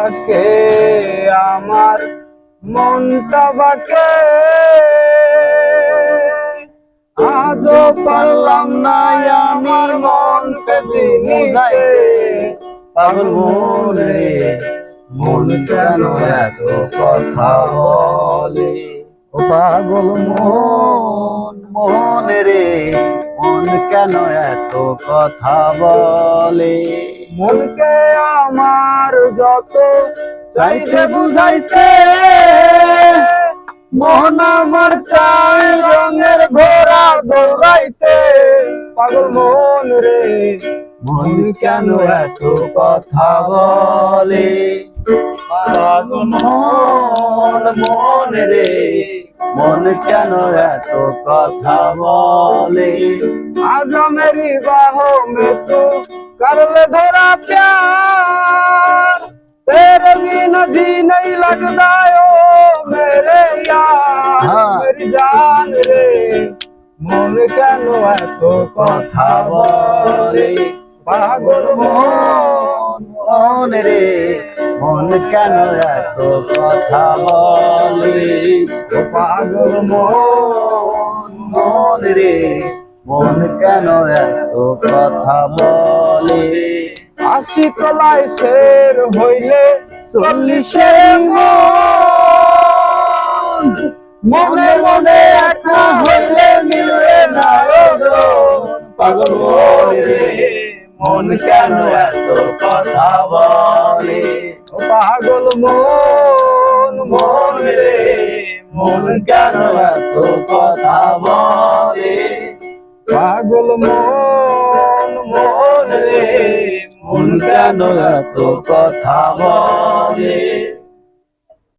আজকে আমার মনটা বাকে আজও পারলাম না আমার মনকে চিনিতে। পাগল মন রে মন কেন এত কথা বলে? ও পাগল মন মন রে মন কেন এত কথা বলে? মনকে আমার যত চাইতে বুঝাইছে, মন আমার চাই রঙের ঘোড়া দৌড়াইতে। পাগল মন রে মন কেন এত কথা বলে? পাগল মন মন রে মন কেন এত কথা বলে? আজ মেরি বাहों में तू कर ले धरा प्यार, तेरे बिना जी नहीं लगता ओ मेरे यार। मेरी जान रे মন কেন এত কথা বলে? পাগল মন মন রে মন কেন এত কথা বলে? ও পাগল মন মন রে মন কেন এত কথা বলে? আশি তলায় শের হইলে 40 মন, মনে মনে একা হইলে মিলবে না ওজন। পাগল মন রে মন কেন এত কথা বলে? ও পাগল মন মন রে মন কেন এত কথা বলে? পাগল মন মন রে মন কেন এত কথা বলে?